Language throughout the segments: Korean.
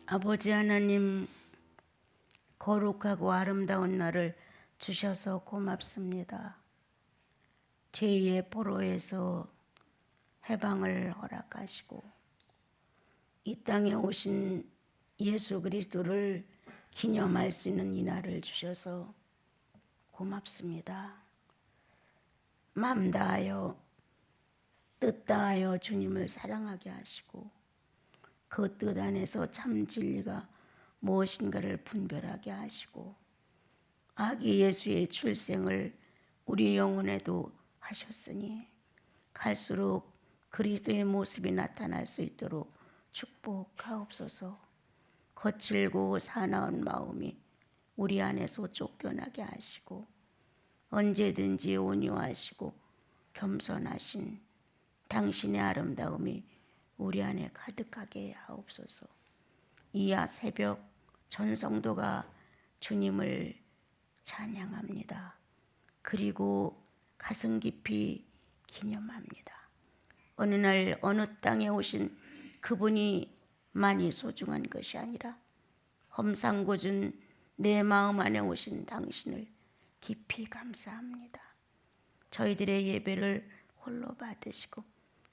아버지 하나님, 거룩하고 아름다운 날을 주셔서 고맙습니다. 제2의 포로에서 해방을 허락하시고 이 땅에 오신 예수 그리스도를 기념할 수 있는 이 날을 주셔서 고맙습니다. 마음 다하여 뜻 다하여 주님을 사랑하게 하시고 그 뜻 안에서 참 진리가 무엇인가를 분별하게 하시고 아기 예수의 출생을 우리 영혼에도 하셨으니 갈수록 그리스도의 모습이 나타날 수 있도록 축복하옵소서. 거칠고 사나운 마음이 우리 안에서 쫓겨나게 하시고 언제든지 온유하시고 겸손하신 당신의 아름다움이 우리 안에 가득하게 하옵소서. 이하 새벽 전 성도가 주님을 찬양합니다. 그리고 가슴 깊이 기념합니다. 어느 날 어느 땅에 오신 그분이 많이 소중한 것이 아니라 험상궂은 내 마음 안에 오신 당신을 깊이 감사합니다. 저희들의 예배를 홀로 받으시고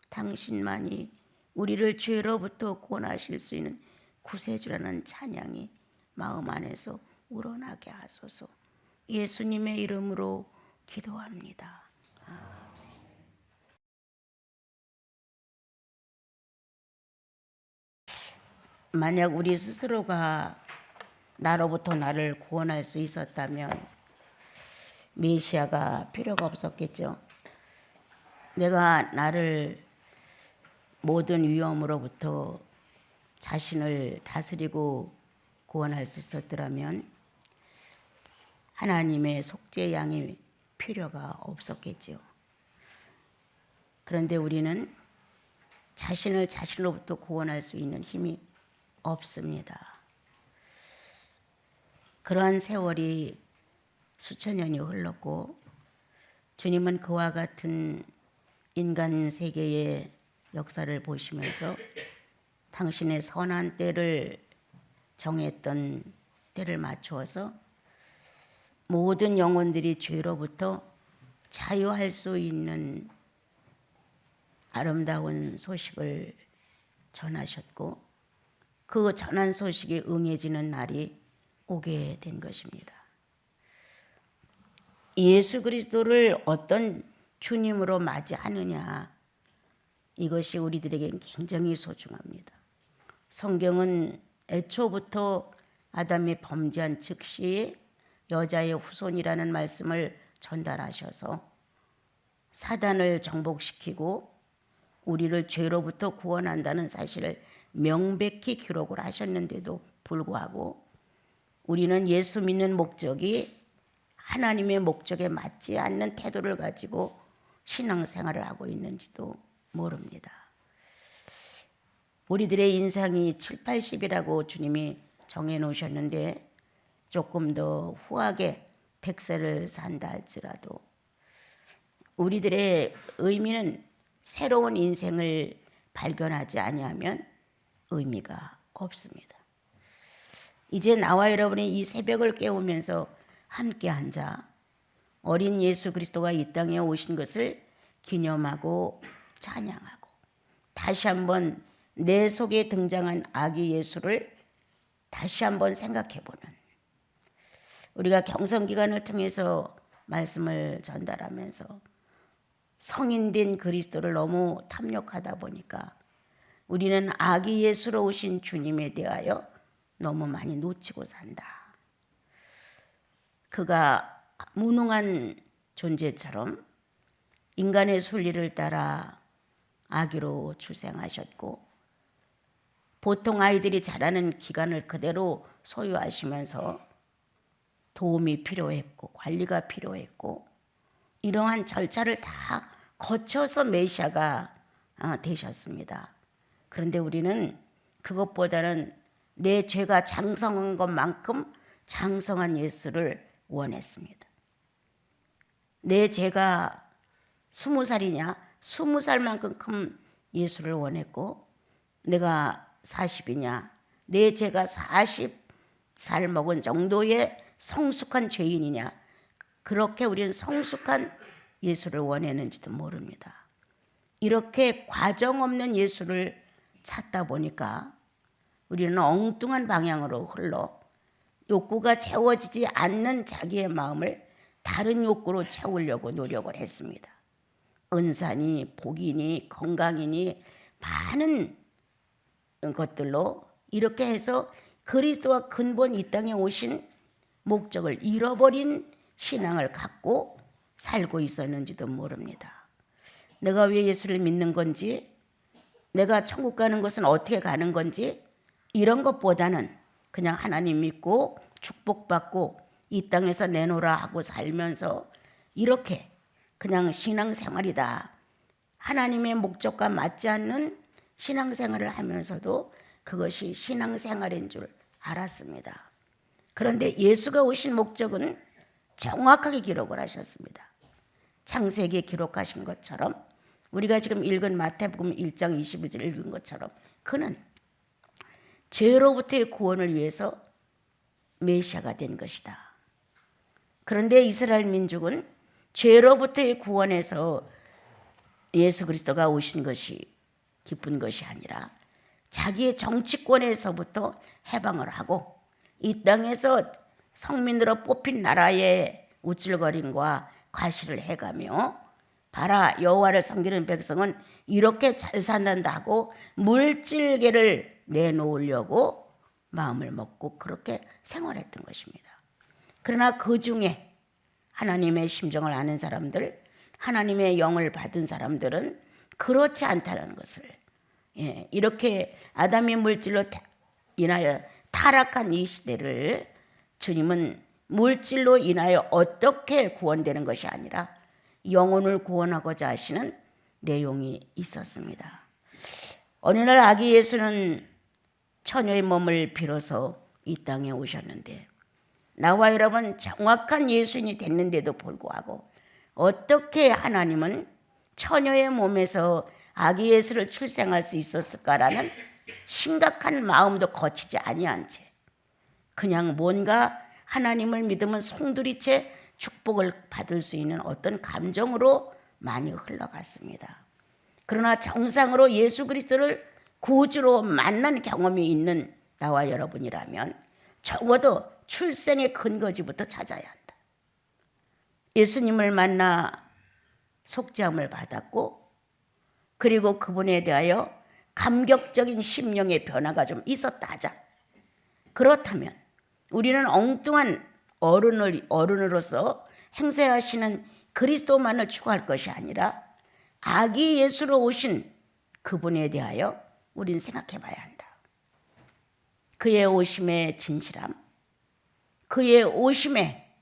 당신만이 우리를 죄로부터 구원하실 수 있는 구세주라는 찬양이 마음 안에서 우러나게 하소서. 예수님의 이름으로 기도합니다. 만약 우리 스스로가 나로부터 나를 구원할 수 있었다면 메시아가 필요가 없었겠죠. 내가 나를 모든 위험으로부터 자신을 다스리고 구원할 수 있었더라면 하나님의 속죄 양이 필요가 없었겠죠. 그런데 우리는 자신을 자신으로부터 구원할 수 있는 힘이 없습니다. 그러한 세월이 수천 년이 흘렀고 주님은 그와 같은 인간 세계의 역사를 보시면서 당신의 선한 때를 정했던 때를 맞추어서 모든 영혼들이 죄로부터 자유할 수 있는 아름다운 소식을 전하셨고 그 전한 소식이 응해지는 날이 오게 된 것입니다. 예수 그리스도를 어떤 주님으로 맞이하느냐, 이것이 우리들에게 굉장히 소중합니다. 성경은 애초부터 아담이 범죄한 즉시 여자의 후손이라는 말씀을 전달하셔서 사단을 정복시키고 우리를 죄로부터 구원한다는 사실을 명백히 기록을 하셨는데도 불구하고 우리는 예수 믿는 목적이 하나님의 목적에 맞지 않는 태도를 가지고 신앙생활을 하고 있는지도 모릅니다. 우리들의 인생이 7, 80이라고 주님이 정해놓으셨는데 조금 더 후하게 100세를 산다 할지라도 우리들의 의미는 새로운 인생을 발견하지 아니하면 의미가 없습니다. 이제 나와 여러분이 이 새벽을 깨우면서 함께 앉아 어린 예수 그리스도가 이 땅에 오신 것을 기념하고 찬양하고 다시 한번 내 속에 등장한 아기 예수를 다시 한번 생각해보는, 우리가 경성기간을 통해서 말씀을 전달하면서 성인된 그리스도를 너무 탐욕하다 보니까 우리는 아기 예수로 오신 주님에 대하여 너무 많이 놓치고 산다. 그가 무능한 존재처럼 인간의 순리를 따라 아기로 출생하셨고 보통 아이들이 자라는 기간을 그대로 소유하시면서 도움이 필요했고 관리가 필요했고 이러한 절차를 다 거쳐서 메시아가 되셨습니다. 그런데 우리는 그것보다는 내 죄가 장성한 것만큼 장성한 예수를 원했습니다. 내 죄가 20살이냐? 20살만큼 큰 예수를 원했고 내가 40이냐? 내 죄가 40살 먹은 정도의 성숙한 죄인이냐, 그렇게 우리는 성숙한 예수를 원했는지도 모릅니다. 이렇게 과정 없는 예수를 찾다 보니까 우리는 엉뚱한 방향으로 흘러 욕구가 채워지지 않는 자기의 마음을 다른 욕구로 채우려고 노력을 했습니다. 은사니 복이니 건강이니 많은 것들로 이렇게 해서 그리스도와 근본 이 땅에 오신 목적을 잃어버린 신앙을 갖고 살고 있었는지도 모릅니다. 내가 왜 예수를 믿는 건지, 내가 천국 가는 것은 어떻게 가는 건지, 이런 것보다는 그냥 하나님 믿고 축복받고 이 땅에서 내놓으라 하고 살면서 이렇게 그냥 신앙생활이다, 하나님의 목적과 맞지 않는 신앙생활을 하면서도 그것이 신앙생활인 줄 알았습니다. 그런데 예수가 오신 목적은 정확하게 기록을 하셨습니다. 창세기에 기록하신 것처럼, 우리가 지금 읽은 마태복음 1장 22절 읽은 것처럼 그는 죄로부터의 구원을 위해서 메시아가 된 것이다. 그런데 이스라엘 민족은 죄로부터의 구원에서 예수 그리스도가 오신 것이 기쁜 것이 아니라 자기의 정치권에서부터 해방을 하고 이 땅에서 성민으로 뽑힌 나라의 우쭐거림과 과시를 해가며 봐라, 여호와를 섬기는 백성은 이렇게 잘 산단다 하고 물질계를 내놓으려고 마음을 먹고 그렇게 생활했던 것입니다. 그러나 그 중에 하나님의 심정을 아는 사람들, 하나님의 영을 받은 사람들은 그렇지 않다는 것을, 이렇게 아담의 물질로 인하여 타락한 이 시대를 주님은 물질로 인하여 어떻게 구원되는 것이 아니라 영혼을 구원하고자 하시는 내용이 있었습니다. 어느 날 아기 예수는 처녀의 몸을 빌어서 이 땅에 오셨는데, 나와 여러분 정확한 예수인이 됐는데도 불구하고 어떻게 하나님은 처녀의 몸에서 아기 예수를 출생할 수 있었을까라는 심각한 마음도 거치지 아니한 채 그냥 뭔가 하나님을 믿으면 송두리째 축복을 받을 수 있는 어떤 감정으로 많이 흘러갔습니다. 그러나 정상으로 예수 그리스도를 구주로 만난 경험이 있는 나와 여러분이라면 적어도 출생의 근거지부터 찾아야 한다. 예수님을 만나 속죄함을 받았고, 그리고 그분에 대하여 감격적인 심령의 변화가 좀 있었다 하자. 그렇다면 우리는 엉뚱한 어른으로서 행세하시는 그리스도만을 추구할 것이 아니라 아기 예수로 오신 그분에 대하여 우리는 생각해 봐야 한다. 그의 오심의 진실함, 그의 오심에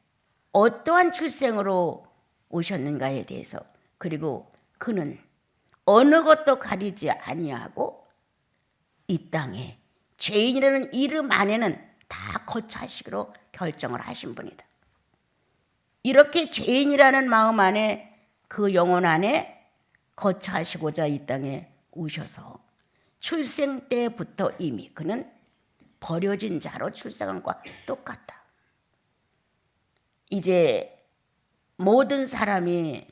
어떠한 출생으로 오셨는가에 대해서, 그리고 그는 어느 것도 가리지 아니하고 이 땅에 죄인이라는 이름 안에는 다 거처하시기로 결정을 하신 분이다. 이렇게 죄인이라는 마음 안에, 그 영혼 안에 거처하시고자 이 땅에 오셔서 출생 때부터 이미 그는 버려진 자로 출생한 것과 똑같다. 이제 모든 사람이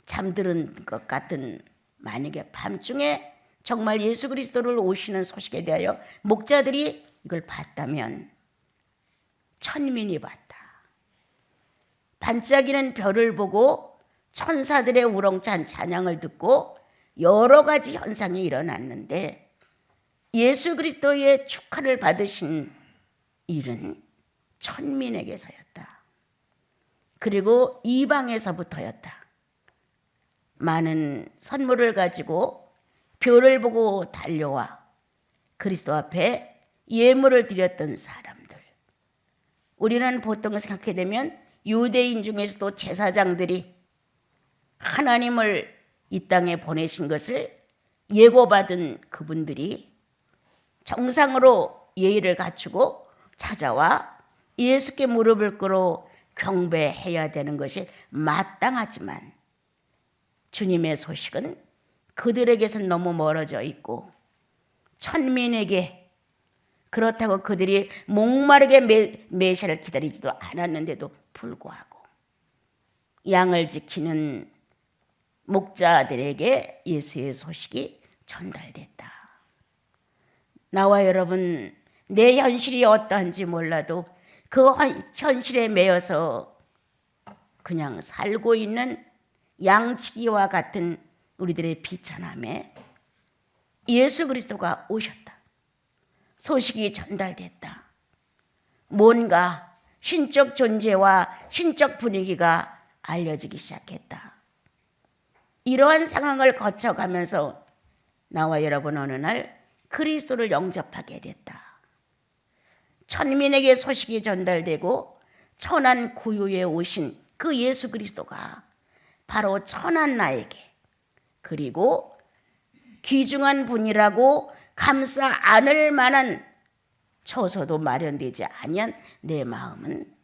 잠드는 것 같은, 만약에 밤중에 정말 예수 그리스도를 오시는 소식에 대하여 목자들이 이걸 봤다면 천민이 봤다. 반짝이는 별을 보고 천사들의 우렁찬 찬양을 듣고 여러 가지 현상이 일어났는데, 예수 그리스도의 축하를 받으신 일은 천민에게서였다. 그리고 이방에서부터였다. 많은 선물을 가지고 별을 보고 달려와 그리스도 앞에 예물을 드렸던 사람들. 우리는 보통 생각하게 되면 유대인 중에서도 제사장들이 하나님을 이 땅에 보내신 것을 예고받은 그분들이 정상으로 예의를 갖추고 찾아와 예수께 무릎을 꿇어 경배해야 되는 것이 마땅하지만, 주님의 소식은 그들에게서 너무 멀어져 있고 천민에게 그렇다고 그들이 목마르게 메시아를 기다리지도 않았는데도 불구하고 양을 지키는 목자들에게 예수의 소식이 전달됐다. 나와 여러분, 내 현실이 어떠한지 몰라도 그 현실에 매여서 그냥 살고 있는 양치기와 같은 우리들의 비천함에 예수 그리스도가 오셨다. 소식이 전달됐다. 뭔가 신적 존재와 신적 분위기가 알려지기 시작했다. 이러한 상황을 거쳐가면서 나와 여러분 어느 날 그리스도를 영접하게 됐다. 천민에게 소식이 전달되고 천한 구유에 오신 그 예수 그리스도가 바로 천한 나에게, 그리고 귀중한 분이라고 감싸 안을 만한 처소도 마련되지 아니한 내 마음은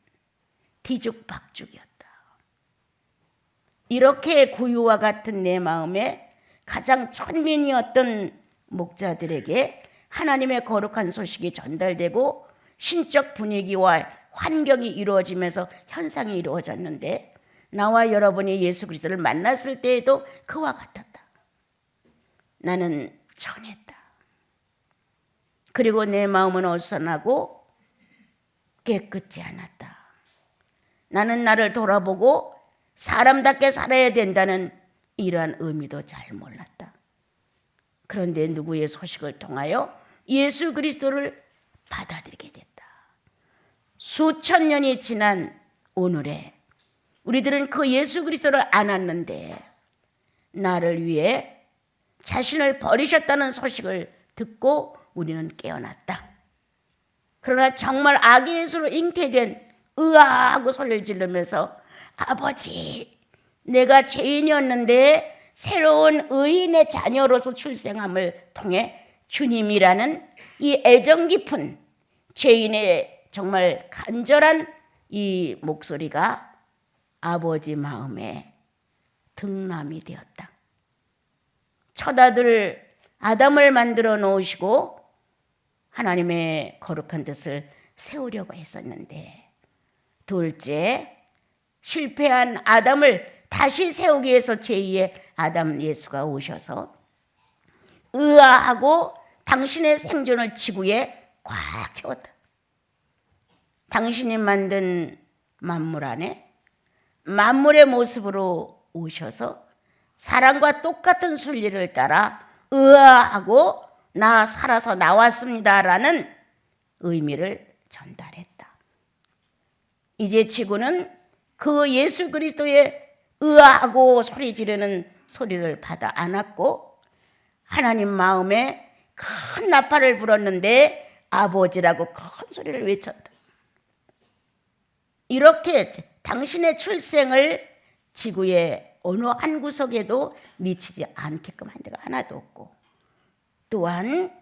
뒤죽박죽이었다. 이렇게 구유와 같은 내 마음에 가장 천민이었던 목자들에게 하나님의 거룩한 소식이 전달되고 신적 분위기와 환경이 이루어지면서 현상이 이루어졌는데, 나와 여러분이 예수 그리스도를 만났을 때에도 그와 같았다. 나는 전했다. 그리고 내 마음은 어수선하고 깨끗지 않았다. 나는 나를 돌아보고 사람답게 살아야 된다는 이러한 의미도 잘 몰랐다. 그런데 누구의 소식을 통하여 예수 그리스도를 받아들이게 됐다. 수천 년이 지난 오늘에 우리들은 그 예수 그리스도를 안았는데 나를 위해 자신을 버리셨다는 소식을 듣고 우리는 깨어났다. 그러나 정말 아기 예수로 잉태된 으아하고 소리를 지르면서 아버지, 내가 죄인이었는데 새로운 의인의 자녀로서 출생함을 통해 주님이라는 이 애정 깊은 죄인의 정말 간절한 이 목소리가 아버지 마음에 등남이 되었다. 첫 아들 아담을 만들어 놓으시고 하나님의 거룩한 뜻을 세우려고 했었는데, 둘째, 실패한 아담을 다시 세우기 위해서 제2의 아담 예수가 오셔서 의아하고 당신의 생존을 지구에 꽉 채웠다. 당신이 만든 만물 안에 만물의 모습으로 오셔서 사람과 똑같은 순리를 따라 의아하고 나 살아서 나왔습니다라는 의미를 전달했다. 이제 지구는 그 예수 그리스도의 의아하고 소리 지르는 소리를 받아 안았고 하나님 마음에 큰 나팔을 불었는데 아버지라고 큰 소리를 외쳤다. 이렇게 당신의 출생을 지구의 어느 한 구석에도 미치지 않게끔 한 데가 하나도 없고, 또한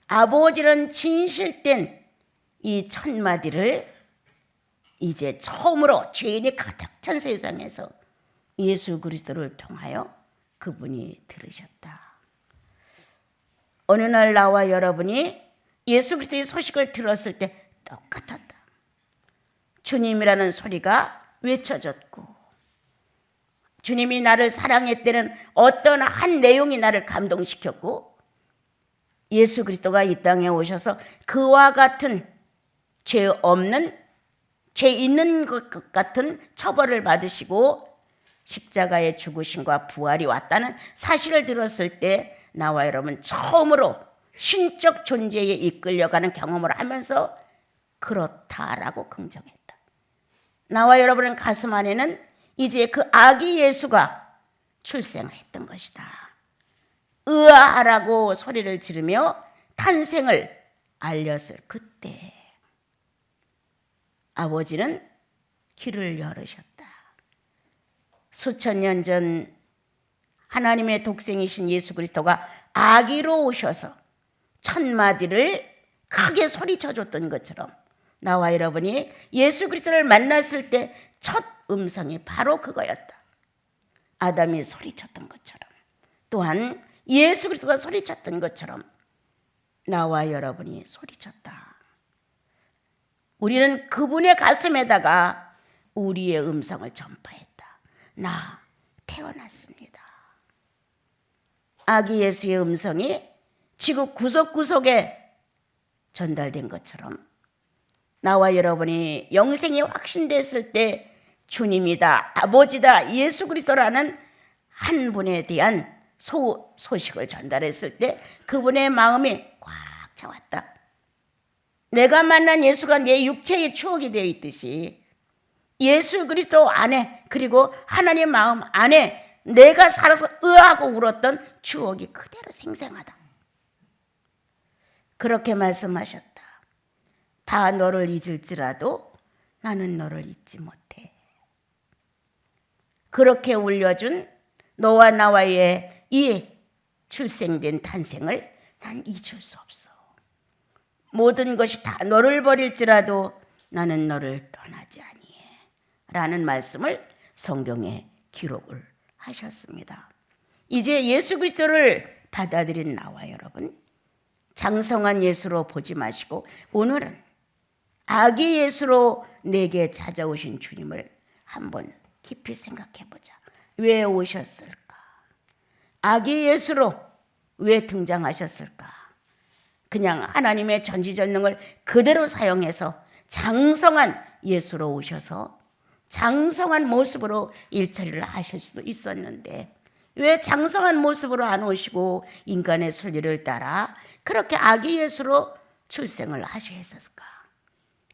아버지는 진실된 이 천마디를 이제 처음으로 죄인이 가득 찬 세상에서 예수 그리스도를 통하여 그분이 들으셨다. 어느 날 나와 여러분이 예수 그리스도의 소식을 들었을 때 똑같았다. 주님이라는 소리가 외쳐졌고, 주님이 나를 사랑했다는 어떤 한 내용이 나를 감동시켰고, 예수 그리스도가 이 땅에 오셔서 그와 같은 죄 없는, 죄 있는 것 같은 처벌을 받으시고 십자가에 죽으심과 부활이 왔다는 사실을 들었을 때 나와 여러분 처음으로 신적 존재에 이끌려가는 경험을 하면서 그렇다라고 긍정했다. 나와 여러분의 가슴 안에는 이제 그 아기 예수가 출생했던 것이다. 의아하라고 소리를 지르며 탄생을 알렸을 그때 아버지는 길을 열으셨다. 수천 년 전 하나님의 독생이신 예수 그리스도가 아기로 오셔서 천마디를 크게 소리쳐줬던 것처럼 나와 여러분이 예수 그리스도를 만났을 때 첫 음성이 바로 그거였다. 아담이 소리쳤던 것처럼, 또한 예수 그리스도가 소리쳤던 것처럼 나와 여러분이 소리쳤다. 우리는 그분의 가슴에다가 우리의 음성을 전파했다. 나 태어났습니다. 아기 예수의 음성이 지구 구석구석에 전달된 것처럼 나와 여러분이 영생이 확신됐을 때 주님이다, 아버지다, 예수 그리스도라는 한 분에 대한 소식을 전달했을 때 그분의 마음이 꽉 차왔다. 내가 만난 예수가 내 육체의 추억이 되어 있듯이 예수 그리스도 안에, 그리고 하나님 마음 안에 내가 살아서 의하고 울었던 추억이 그대로 생생하다. 그렇게 말씀하셨다. 다 너를 잊을지라도 나는 너를 잊지 못해. 그렇게 울려준 너와 나와의 이 출생된 탄생을 난 잊을 수 없어. 모든 것이 다 너를 버릴지라도 나는 너를 떠나지 아니해. 라는 말씀을 성경에 기록을 하셨습니다. 이제 예수 그리스도를 받아들인 나와 여러분, 장성한 예수로 보지 마시고 오늘은 아기 예수로 내게 찾아오신 주님을 한번 깊이 생각해 보자. 왜 오셨을까? 아기 예수로 왜 등장하셨을까? 그냥 하나님의 전지전능을 그대로 사용해서 장성한 예수로 오셔서 장성한 모습으로 일처리를 하실 수도 있었는데 왜 장성한 모습으로 안 오시고 인간의 순리를 따라 그렇게 아기 예수로 출생을 하셨을까?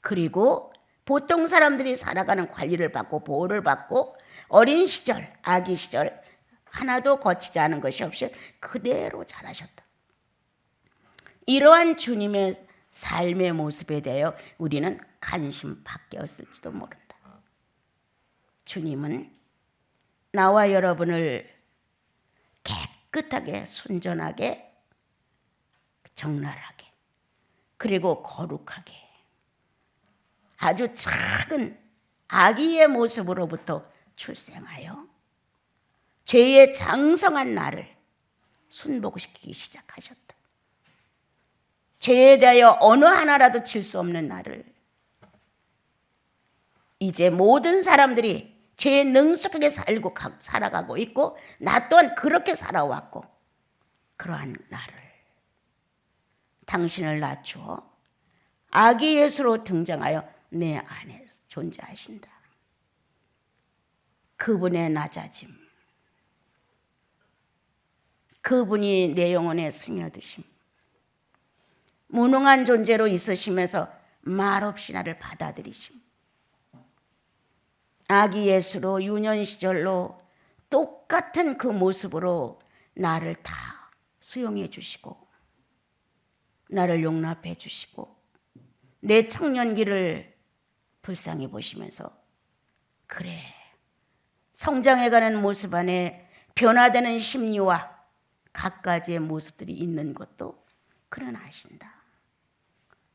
그리고 보통 사람들이 살아가는 관리를 받고 보호를 받고 어린 시절, 아기 시절 하나도 거치지 않은 것이 없이 그대로 자라셨다. 이러한 주님의 삶의 모습에 대하여 우리는 관심 밖이었을지도 모른다. 주님은 나와 여러분을 깨끗하게, 순전하게, 정랄하게, 그리고 거룩하게 아주 작은 아기의 모습으로부터 출생하여 죄의 장성한 나를 순복시키기 시작하셨다. 죄에 대하여 어느 하나라도 질 수 없는 나를 이제 모든 사람들이 죄에 능숙하게 살아가고 있고 나 또한 그렇게 살아왔고 그러한 나를 당신을 낮추어 아기 예수로 등장하여 내 안에 존재하신다. 그분의 낮아짐, 그분이 내 영혼에 스며드심, 무능한 존재로 있으시면서 말없이 나를 받아들이심, 아기 예수로 유년 시절로 똑같은 그 모습으로 나를 다 수용해 주시고 나를 용납해 주시고 내 청년기를 불쌍히 보시면서 그래, 성장해가는 모습 안에 변화되는 심리와 갖가지의 모습들이 있는 것도 그는 아신다.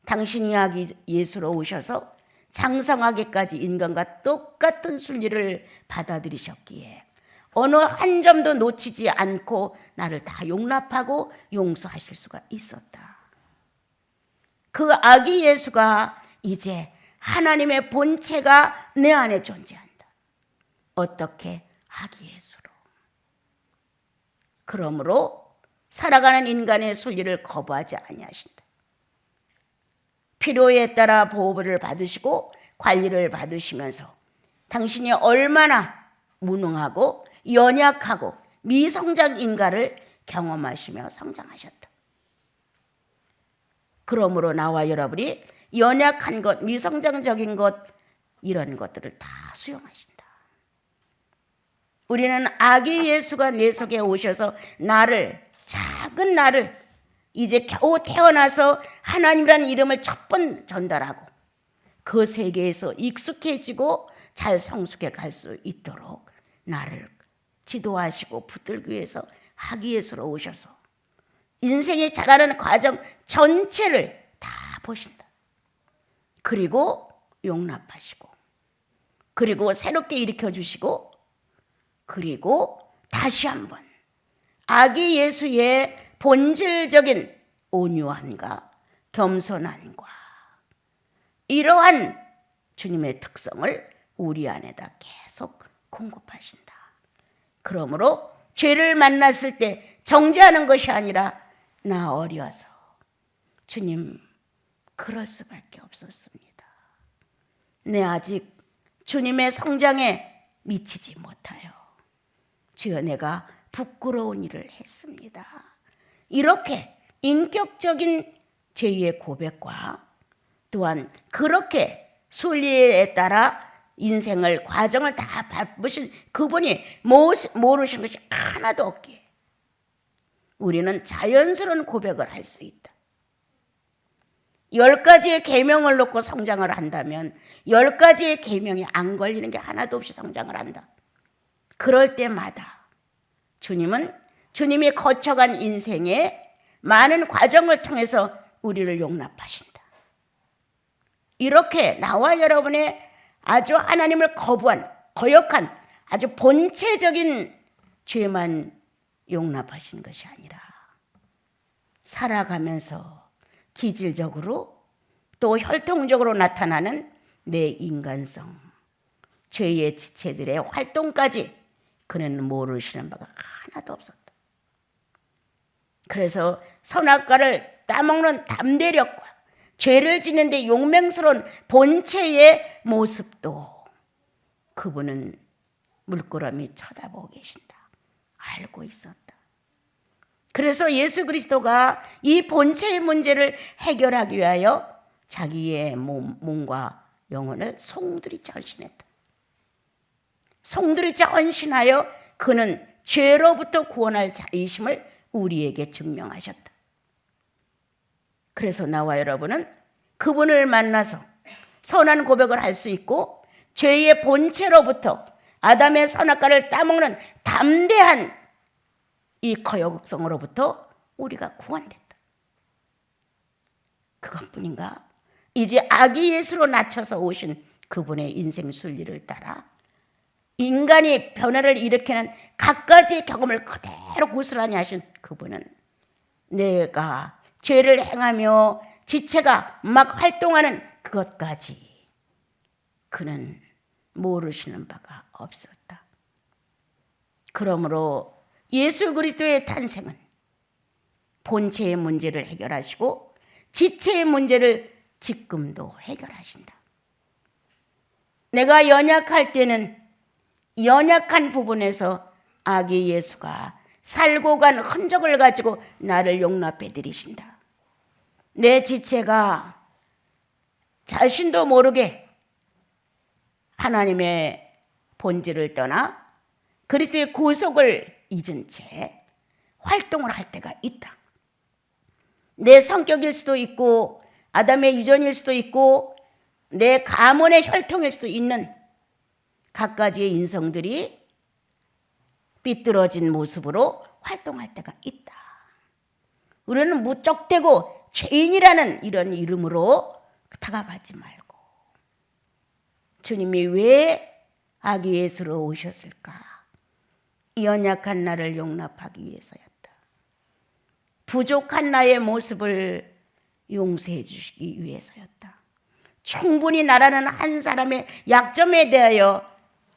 당신이 아기 예수로 오셔서 장성하게까지 인간과 똑같은 순리를 받아들이셨기에 어느 한 점도 놓치지 않고 나를 다 용납하고 용서하실 수가 있었다. 그 아기 예수가 이제 하나님의 본체가 내 안에 존재한다. 어떻게? 아기 예수로. 그러므로 살아가는 인간의 순리를 거부하지 아니하신다. 필요에 따라 보호를 받으시고 관리를 받으시면서 당신이 얼마나 무능하고 연약하고 미성장 인간을 경험하시며 성장하셨다. 그러므로 나와 여러분이 연약한 것, 미성장적인 것 이런 것들을 다 수용하신다. 우리는 아기 예수가 내 속에 오셔서 나를, 작은 나를 이제 겨우 태어나서 하나님이라는 이름을 첫 번 전달하고 그 세계에서 익숙해지고 잘 성숙해 갈 수 있도록 나를 지도하시고 붙들기 위해서 아기 예수로 오셔서 인생이 자라는 과정 전체를 다 보신다. 그리고 용납하시고 그리고 새롭게 일으켜주시고 그리고 다시 한번 아기 예수의 본질적인 온유함과 겸손함과 이러한 주님의 특성을 우리 안에다 계속 공급하신다. 그러므로 죄를 만났을 때 정죄하는 것이 아니라 나 어려서 주님 그럴 수밖에 없었습니다. 내 아직 주님의 성장에 미치지 못하여 주여 내가 부끄러운 일을 했습니다. 이렇게 인격적인 죄의 고백과 또한 그렇게 순리에 따라 인생을 과정을 다 밟으신 그분이 모르신 것이 하나도 없기에 우리는 자연스러운 고백을 할 수 있다. 10가지의 계명을 놓고 성장을 한다면 10가지의 계명이 안 걸리는 게 하나도 없이 성장을 한다. 그럴 때마다 주님은 주님이 거쳐간 인생의 많은 과정을 통해서 우리를 용납하신다. 이렇게 나와 여러분의 아주 하나님을 거역한 아주 본체적인 죄만 용납하신 것이 아니라 살아가면서 기질적으로 또 혈통적으로 나타나는 내 인간성, 죄의 지체들의 활동까지 그는 모르시는 바가 하나도 없었다. 그래서 선악과를 따먹는 담대력과 죄를 짓는데 용맹스러운 본체의 모습도 그분은 물끄러미 쳐다보고 계신다. 알고 있었다. 그래서 예수 그리스도가 이 본체의 문제를 해결하기 위하여 자기의 몸과 영혼을 송두리째 헌신했다. 송두리째 헌신하여 그는 죄로부터 구원할 자이심을 우리에게 증명하셨다. 그래서 나와 여러분은 그분을 만나서 선한 고백을 할 수 있고 죄의 본체로부터 아담의 선악과를 따먹는 담대한 이 거역성으로부터 우리가 구원됐다. 그것뿐인가? 이제 아기 예수로 낮춰서 오신 그분의 인생 순리를 따라 인간이 변화를 일으키는 갖가지 경험을 그대로 고스란히 하신 그분은 내가 죄를 행하며 지체가 막 활동하는 그것까지 그는 모르시는 바가 없었다. 그러므로 예수 그리스도의 탄생은 본체의 문제를 해결하시고 지체의 문제를 지금도 해결하신다. 내가 연약할 때는 연약한 부분에서 아기 예수가 살고 간 흔적을 가지고 나를 용납해 드리신다. 내 지체가 자신도 모르게 하나님의 본질을 떠나 그리스도의 구속을 잊은 채 활동을 할 때가 있다. 내 성격일 수도 있고 아담의 유전일 수도 있고 내 가문의 혈통일 수도 있는 갖가지의 인성들이 삐뚤어진 모습으로 활동할 때가 있다. 우리는 무턱대고 죄인이라는 이런 이름으로 다가가지 말고 주님이 왜 아기 예수로 오셨을까? 연약한 나를 용납하기 위해서였다. 부족한 나의 모습을 용서해 주시기 위해서였다. 충분히 나라는 한 사람의 약점에 대하여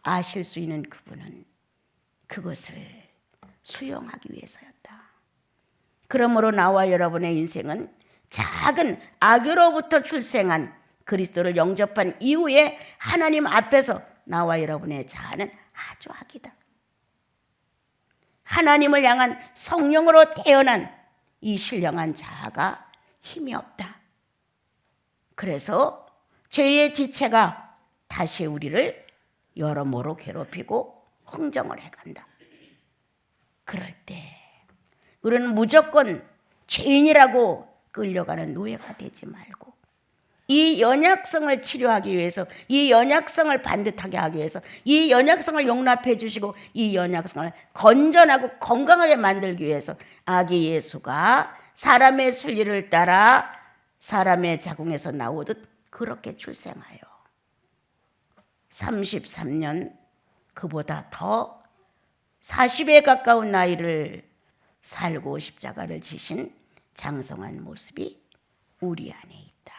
아실 수 있는 그분은 그것을 수용하기 위해서였다. 그러므로 나와 여러분의 인생은 작은 악유로부터 출생한 그리스도를 영접한 이후에 하나님 앞에서 나와 여러분의 자아는 아주 악이다. 하나님을 향한 성령으로 태어난 이 신령한 자아가 힘이 없다. 그래서 죄의 지체가 다시 우리를 여러모로 괴롭히고 흥정을 해간다. 그럴 때 우리는 무조건 죄인이라고 끌려가는 노예가 되지 말고 이 연약성을 치료하기 위해서 이 연약성을 반듯하게 하기 위해서 이 연약성을 용납해 주시고 이 연약성을 건전하고 건강하게 만들기 위해서 아기 예수가 사람의 순리를 따라 사람의 자궁에서 나오듯 그렇게 출생하여 33년 그보다 더 40에 가까운 나이를 살고 십자가를 지신 장성한 모습이 우리 안에 있다.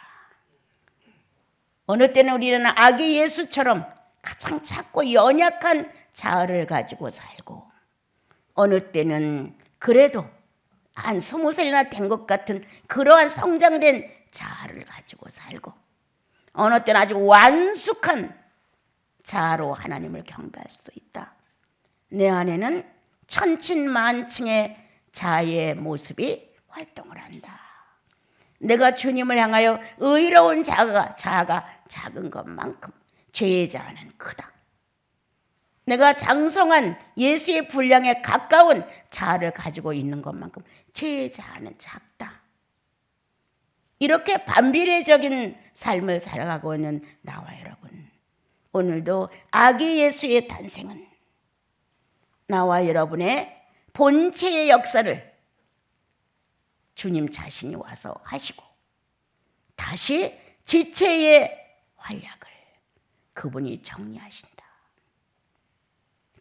어느 때는 우리는 아기 예수처럼 가장 작고 연약한 자아를 가지고 살고, 어느 때는 그래도 한 20살이나 된 것 같은 그러한 성장된 자아를 가지고 살고, 어느 때는 아주 완숙한 자아로 하나님을 경배할 수도 있다. 내 안에는 천진만층의 자아의 모습이 활동을 한다. 내가 주님을 향하여 의로운 자아가 작은 것만큼 죄의 자아는 크다. 내가 장성한 예수의 분량에 가까운 자아를 가지고 있는 것만큼 죄의 자아는 작다. 이렇게 반비례적인 삶을 살아가고 있는 나와 여러분, 오늘도 아기 예수의 탄생은 나와 여러분의 본체의 역사를 주님 자신이 와서 하시고, 다시 지체의 활약을 그분이 정리하신다.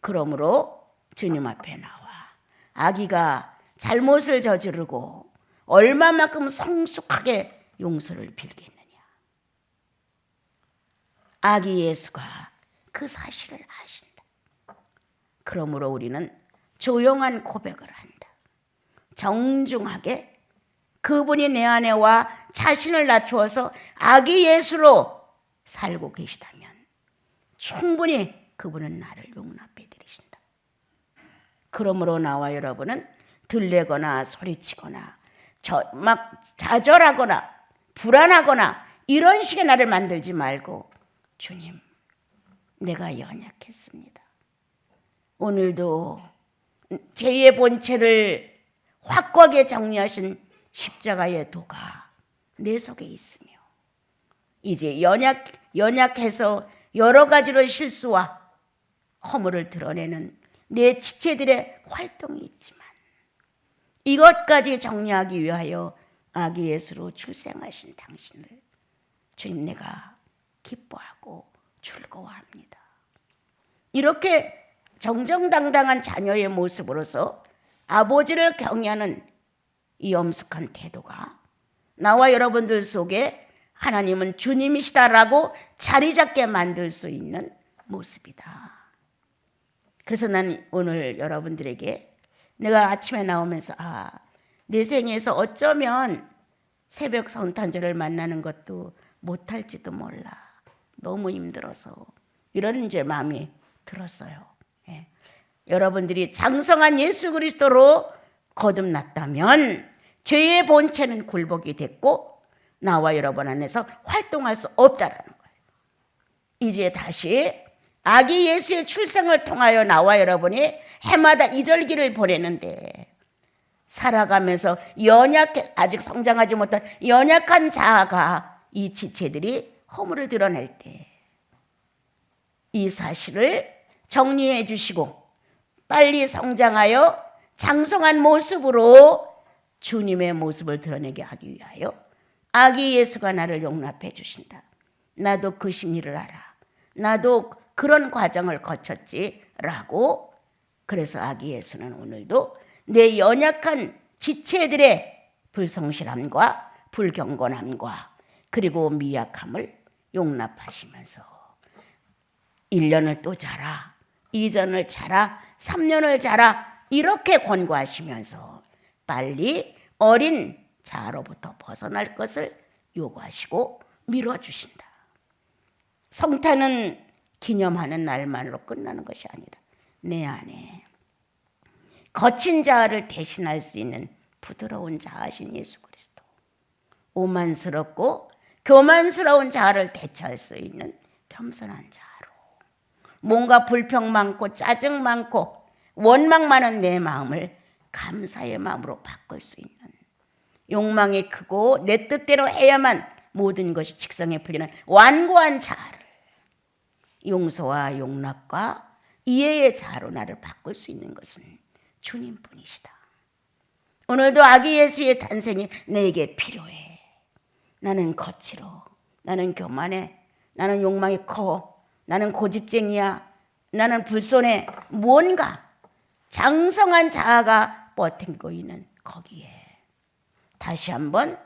그러므로 주님 앞에 나와 아기가 잘못을 저지르고 얼마만큼 성숙하게 용서를 빌겠느냐. 아기 예수가 그 사실을 아신다. 그러므로 우리는 조용한 고백을 한다. 정중하게 그분이 내 안에 와 자신을 낮추어서 아기 예수로 살고 계시다면 충분히 그분은 나를 용납해 드리신다. 그러므로 나와 여러분은 들레거나 소리치거나 막 좌절하거나 불안하거나 이런 식의 나를 만들지 말고, 주님, 내가 연약했습니다. 오늘도 죄의 본체를 확고하게 정리하신 십자가의 도가 내 속에 있으며, 이제 연약해서 여러 가지로 실수와 허물을 드러내는 내 지체들의 활동이 있지만, 이것까지 정리하기 위하여 아기 예수로 출생하신 당신을 주님, 내가 기뻐하고 즐거워합니다. 이렇게 정정당당한 자녀의 모습으로서 아버지를 경외하는 이 엄숙한 태도가 나와 여러분들 속에 하나님은 주님이시다라고 자리 잡게 만들 수 있는 모습이다. 그래서 난 오늘 여러분들에게 내가 아침에 나오면서 내 생에서 어쩌면 새벽 성탄절을 만나는 것도 못할지도 몰라. 너무 힘들어서. 이런 이제 마음이 들었어요. 예. 여러분들이 장성한 예수 그리스도로 거듭났다면 죄의 본체는 굴복이 됐고 나와 여러분 안에서 활동할 수 없다라는 거예요. 이제 다시 아기 예수의 출생을 통하여 나와 여러분이 해마다 이절기를 보내는데, 살아가면서 아직 성장하지 못한 연약한 자아가 이 지체들이 허물을 드러낼 때 이 사실을 정리해 주시고 빨리 성장하여 장성한 모습으로 주님의 모습을 드러내게 하기 위하여 아기 예수가 나를 용납해 주신다. 나도 그 심리를 알아. 나도 그런 과정을 거쳤지라고. 그래서 아기 예수는 오늘도 내 연약한 지체들의 불성실함과 불경건함과 그리고 미약함을 용납하시면서 1년을 또 자라, 2년을 자라, 3년을 자라 이렇게 권고하시면서 빨리 어린 자아로부터 벗어날 것을 요구하시고 밀어주신다. 성탄은 기념하는 날만으로 끝나는 것이 아니다. 내 안에 거친 자아를 대신할 수 있는 부드러운 자아신 예수 그리스도, 오만스럽고 교만스러운 자아를 대체할 수 있는 겸손한 자아로, 뭔가 불평 많고 짜증 많고 원망 많은 내 마음을 감사의 마음으로 바꿀 수 있는, 욕망이 크고 내 뜻대로 해야만 모든 것이 직성에 풀리는 완고한 자아를 용서와 용납과 이해의 자아로 나를 바꿀 수 있는 것은 주님뿐이시다. 오늘도 아기 예수의 탄생이 내게 필요해. 나는 거칠어. 나는 교만해. 나는 욕망이 커. 나는 고집쟁이야. 나는 불손해. 뭔가 장성한 자아가 버티고 있는 거기에 다시 한번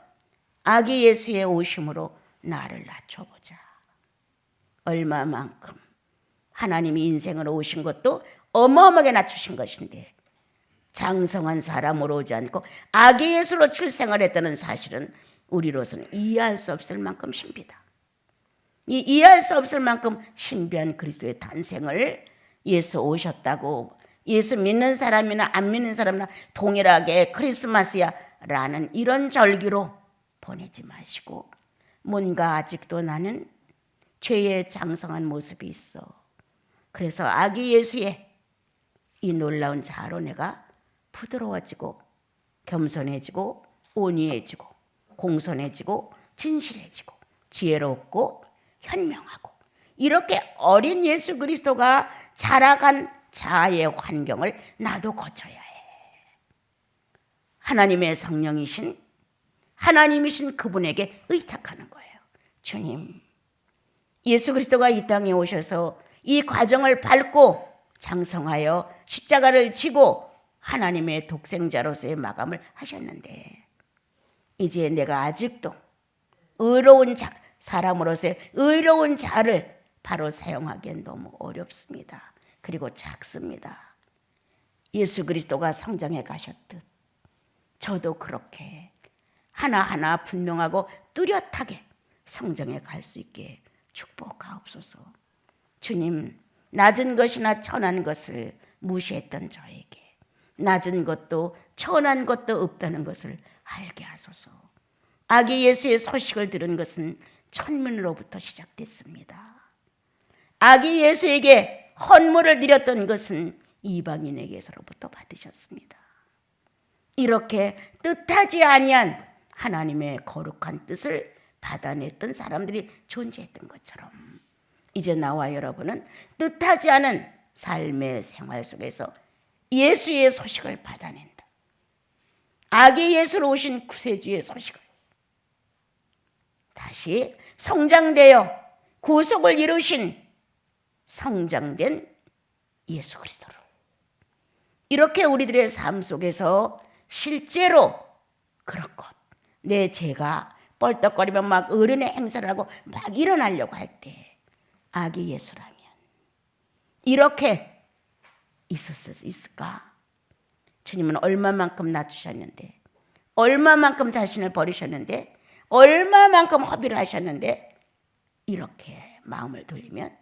아기 예수의 오심으로 나를 낮춰보자. 얼마만큼 하나님이 인생으로 오신 것도 어마어마하게 낮추신 것인데 장성한 사람으로 오지 않고 아기 예수로 출생을 했다는 사실은 우리로서는 이해할 수 없을 만큼 신비다. 이해할 수 없을 만큼 신비한 그리스도의 탄생을 예수 오셨다고 예수 믿는 사람이나 안 믿는 사람이나 동일하게 크리스마스야라는 이런 절기로 보내지 마시고 뭔가 아직도 나는 죄의 장성한 모습이 있어. 그래서 아기 예수의 이 놀라운 자로 내가 부드러워지고 겸손해지고 온유해지고 공손해지고 진실해지고 지혜롭고 현명하고 이렇게 어린 예수 그리스도가 자라간 자아의 환경을 나도 거쳐야 해. 하나님의 성령이신 하나님이신 그분에게 의탁하는 거예요. 주님, 예수 그리스도가 이 땅에 오셔서 이 과정을 밟고 장성하여 십자가를 지고 하나님의 독생자로서의 마감을 하셨는데 이제 내가 아직도 의로운 사람으로서의 의로운 자를 바로 사용하기엔 너무 어렵습니다. 그리고 작습니다. 예수 그리스도가 성장해 가셨듯 저도 그렇게 하나하나 분명하고 뚜렷하게 성장해 갈 수 있게 축복하옵소서. 주님, 낮은 것이나 천한 것을 무시했던 저에게 낮은 것도 천한 것도 없다는 것을 알게 하소서. 아기 예수의 소식을 들은 것은 천민으로부터 시작됐습니다. 아기 예수에게 헌물을 드렸던 것은 이방인에게서로부터 받으셨습니다. 이렇게 뜻하지 아니한 하나님의 거룩한 뜻을 받아냈던 사람들이 존재했던 것처럼 이제 나와 여러분은 뜻하지 않은 삶의 생활 속에서 예수의 소식을 받아낸다. 아기 예수로 오신 구세주의 소식을 다시 성장되어 구속을 이루신 성장된 예수 그리스도로 이렇게 우리들의 삶 속에서 실제로 그렇고 내 죄가 뻘떡거리면 막 어른의 행사를 하고 막 일어나려고 할 때 아기 예수라면 이렇게 있었을 수 있을까? 주님은 얼마만큼 낮추셨는데 얼마만큼 자신을 버리셨는데 얼마만큼 허비를 하셨는데 이렇게 마음을 돌리면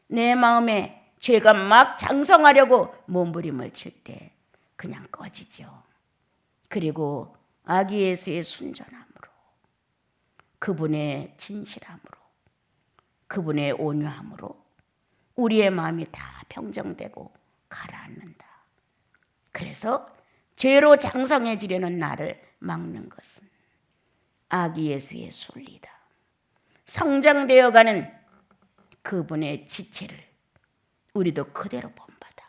내 마음에 죄가 막 장성하려고 몸부림을 칠 때 그냥 꺼지죠. 그리고 아기 예수의 순전함으로 그분의 진실함으로 그분의 온유함으로 우리의 마음이 다 평정되고 가라앉는다. 그래서 죄로 장성해지려는 나를 막는 것은 아기 예수의 순리다. 성장되어가는 그분의 지체를 우리도 그대로 본받아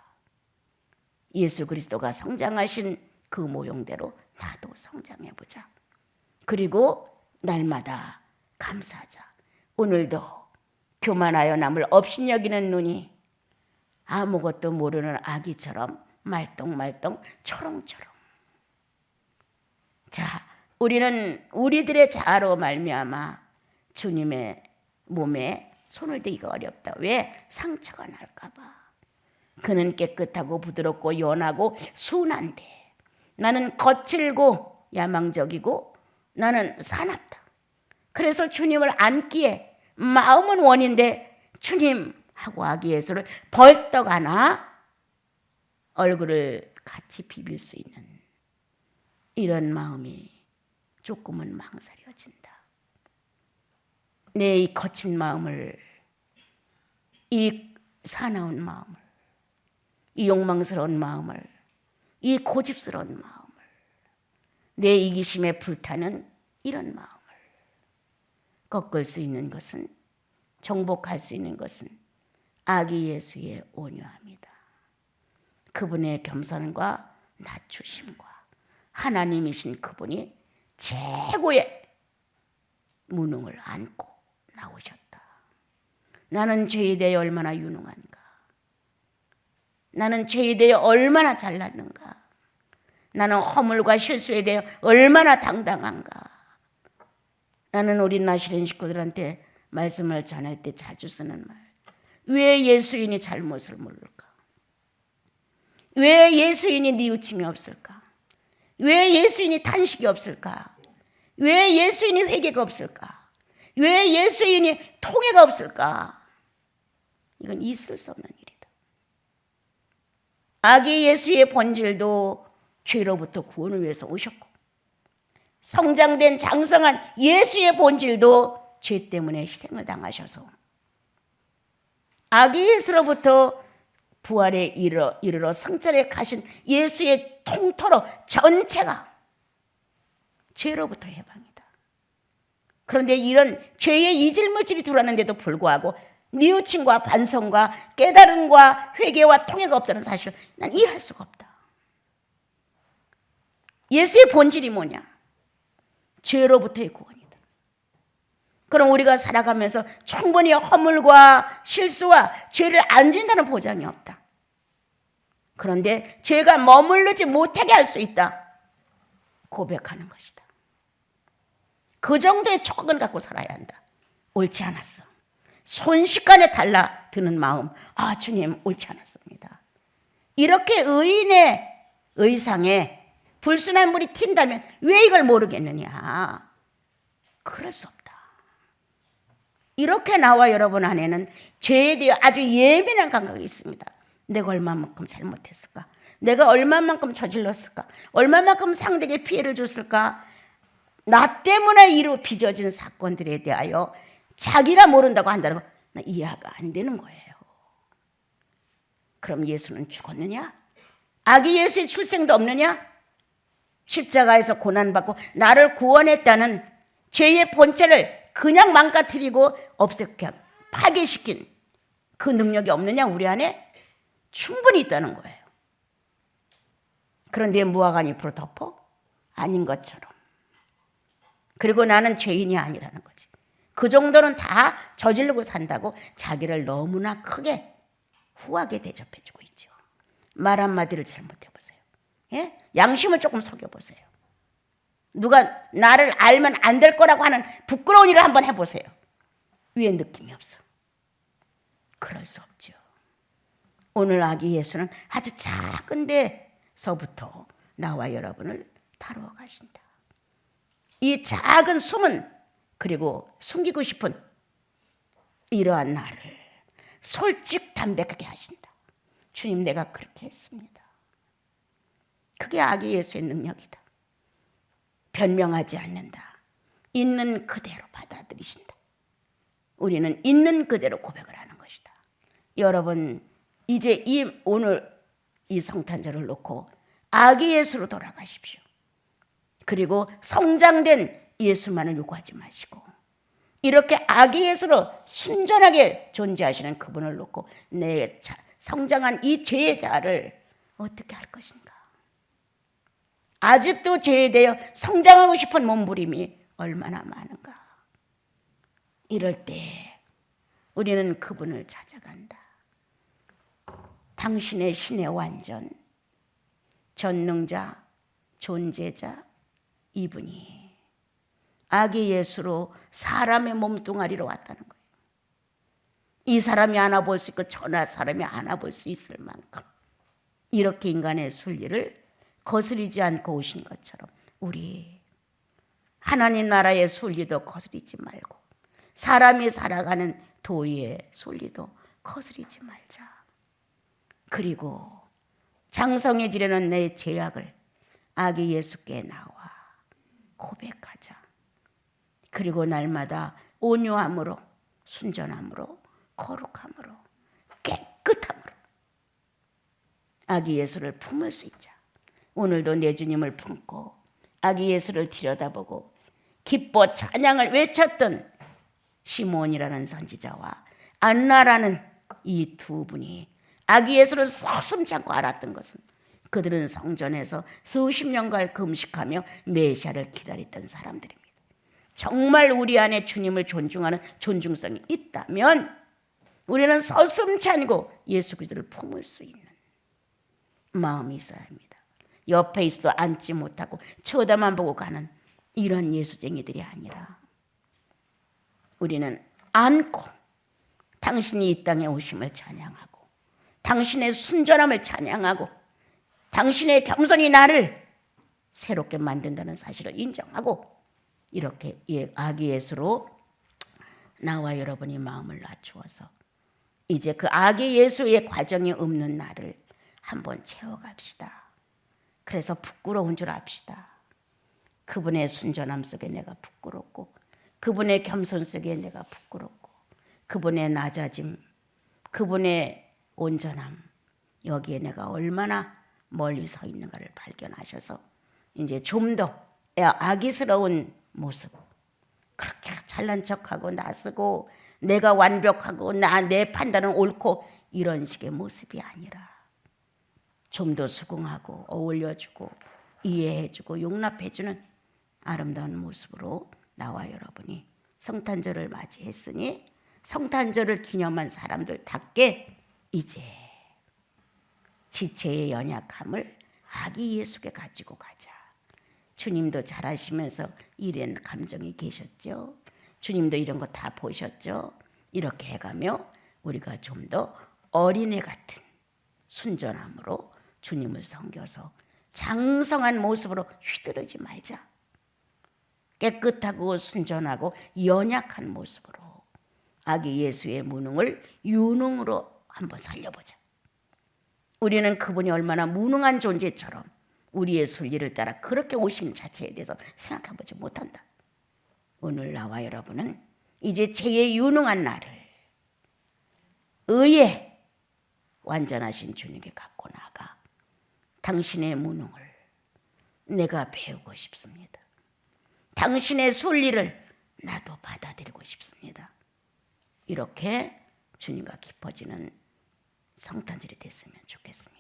예수 그리스도가 성장하신 그 모형대로 나도 성장해보자. 그리고 날마다 감사하자. 오늘도 교만하여 남을 업신여기는 눈이 아무것도 모르는 아기처럼 말똥말똥 초롱초롱. 자, 우리는 우리들의 자아로 말미암아 주님의 몸에 손을 대기가 어렵다. 왜? 상처가 날까 봐. 그는 깨끗하고 부드럽고 연하고 순한데 나는 거칠고 야망적이고 나는 사납다. 그래서 주님을 안기에 마음은 원인데 주님 하고 아기 예수를 벌떡 안아 얼굴을 같이 비빌 수 있는 이런 마음이 조금은 망설여진다. 내 이 거친 마음을 이 사나운 마음을 이 욕망스러운 마음을 이 고집스러운 마음을 내 이기심에 불타는 이런 마음을 꺾을 수 있는 것은 정복할 수 있는 것은 아기 예수의 온유함이다. 그분의 겸손과 낮추심과 하나님이신 그분이 최고의 무능을 안고 나오셨다. 나는 죄에 대해 얼마나 유능한가. 나는 죄에 대해 얼마나 잘났는가. 나는 허물과 실수에 대해 얼마나 당당한가. 나는 우리 나시린 식구들한테 말씀을 전할 때 자주 쓰는 말. 왜 예수인이 잘못을 모를까? 왜 예수인이 뉘우침이 없을까? 왜 예수인이 탄식이 없을까? 왜 예수인이 회개가 없을까? 왜 예수인이 통회가 없을까? 이건 있을 수 없는 일이다. 아기 예수의 본질도 죄로부터 구원을 위해서 오셨고, 성장된 장성한 예수의 본질도 죄 때문에 희생을 당하셔서 아기 예수로부터 부활에 이르러 성전에 가신 예수의 통틀어 전체가 죄로부터 해방이다. 그런데 이런 죄의 이질물질이 들어왔는데도 불구하고 뉘우침과 반성과 깨달음과 회개와 통회가 없다는 사실을 난 이해할 수가 없다. 예수의 본질이 뭐냐? 죄로부터의 구원이다. 그럼 우리가 살아가면서 충분히 허물과 실수와 죄를 안 진다는 보장이 없다. 그런데 죄가 머무르지 못하게 할 수 있다. 고백하는 것이다. 그 정도의 촉각을 갖고 살아야 한다. 옳지 않았어. 순식간에 달라드는 마음. 아, 주님, 옳지 않았습니다. 이렇게 의인의 의상에 불순한 물이 튄다면 왜 이걸 모르겠느냐? 그럴 수 없다. 이렇게 나와 여러분 안에는 죄에 대해 아주 예민한 감각이 있습니다. 내가 얼마만큼 잘못했을까? 내가 얼마만큼 저질렀을까? 얼마만큼 상대에게 피해를 줬을까? 나 때문에 빚어진 사건들에 대하여 자기가 모른다고 한다는 거 이해가 안 되는 거예요. 그럼 예수는 죽었느냐? 아기 예수의 출생도 없느냐? 십자가에서 고난받고 나를 구원했다는 죄의 본체를 그냥 망가뜨리고 없애게 파괴시킨 그 능력이 없느냐? 우리 안에 충분히 있다는 거예요. 그런데 무화과 잎으로 덮어? 아닌 것처럼. 그리고 나는 죄인이 아니라는 거지. 그 정도는 다 저지르고 산다고 자기를 너무나 크게 후하게 대접해주고 있죠. 말 한마디를 잘못해보세요. 예? 양심을 조금 속여보세요. 누가 나를 알면 안 될 거라고 하는 부끄러운 일을 한번 해보세요. 왜 느낌이 없어? 그럴 수 없죠. 오늘 아기 예수는 아주 작은 데서부터 나와 여러분을 다루어 가신다. 이 작은 숨은 그리고 숨기고 싶은 이러한 나를 솔직담백하게 하신다. 주님, 내가 그렇게 했습니다. 그게 아기 예수의 능력이다. 변명하지 않는다. 있는 그대로 받아들이신다. 우리는 있는 그대로 고백을 하는 것이다. 여러분, 이제 오늘 이 성탄절을 놓고 아기 예수로 돌아가십시오. 그리고 성장된 예수만을 요구하지 마시고 이렇게 아기 예수로 순전하게 존재하시는 그분을 놓고 내 성장한 이 죄의 자아를 어떻게 할 것인가? 아직도 죄에 대해 성장하고 싶은 몸부림이 얼마나 많은가? 이럴 때 우리는 그분을 찾아간다. 당신의 신의 완전, 전능자, 존재자 이분이 아기 예수로 사람의 몸뚱아리로 왔다는 거예요. 이 사람이 안아볼 수 있고 저 사람이 안아볼 수 있을 만큼 이렇게 인간의 순리를 거스리지 않고 오신 것처럼 우리 하나님 나라의 순리도 거스리지 말고 사람이 살아가는 도의의 순리도 거스리지 말자. 그리고 장성해지려는 내 죄악을 아기 예수께 나와 고백하자. 그리고 날마다 온유함으로, 순전함으로, 거룩함으로, 깨끗함으로 아기 예수를 품을 수 있자. 오늘도 내 주님을 품고 아기 예수를 들여다보고 기뻐 찬양을 외쳤던 시몬이라는 선지자와 안나라는 이 두 분이 아기 예수를 서슴지 않고 알았던 것은 그들은 성전에서 수십 년간 금식하며 메시아를 기다렸던 사람들입니다. 정말 우리 안에 주님을 존중하는 존중성이 있다면 우리는 서슴지 않고 예수 그리스도를 품을 수 있는 마음이 있어야 합니다. 옆에 있어도 앉지 못하고 쳐다만 보고 가는 이런 예수쟁이들이 아니라 우리는 안고 당신이 이 땅에 오심을 찬양하고 당신의 순전함을 찬양하고 당신의 겸손이 나를 새롭게 만든다는 사실을 인정하고 이렇게 아기 예수로 나와 여러분이 마음을 낮추어서 이제 그 아기 예수의 과정이 없는 나를 한번 채워갑시다. 그래서 부끄러운 줄 압시다. 그분의 순전함 속에 내가 부끄럽고 그분의 겸손 속에 내가 부끄럽고 그분의 낮아짐, 그분의 온전함, 여기에 내가 얼마나 멀리 서 있는가를 발견하셔서 이제 좀 더 아기스러운 모습, 그렇게 잘난 척하고 나서고 내가 완벽하고 내 판단은 옳고 이런 식의 모습이 아니라 좀 더 수긍하고 어울려주고 이해해주고 용납해주는 아름다운 모습으로 나와 여러분이 성탄절을 맞이했으니 성탄절을 기념한 사람들답게 이제 지체의 연약함을 아기 예수께 가지고 가자. 주님도 잘하시면서 이런 감정이 계셨죠. 주님도 이런 거 다 보셨죠. 이렇게 해가며 우리가 좀 더 어린애 같은 순전함으로 주님을 섬겨서 장성한 모습으로 휘두르지 말자. 깨끗하고 순전하고 연약한 모습으로 아기 예수의 무능을 유능으로 한번 살려보자. 우리는 그분이 얼마나 무능한 존재처럼 우리의 순리를 따라 그렇게 오신 자체에 대해서 생각해보지 못한다. 오늘 나와 여러분은 이제 제 유능한 나를 의에 완전하신 주님께 갖고 나가 당신의 무능을 내가 배우고 싶습니다. 당신의 순리를 나도 받아들이고 싶습니다. 이렇게 주님과 깊어지는 성탄절이 됐으면 좋겠습니다.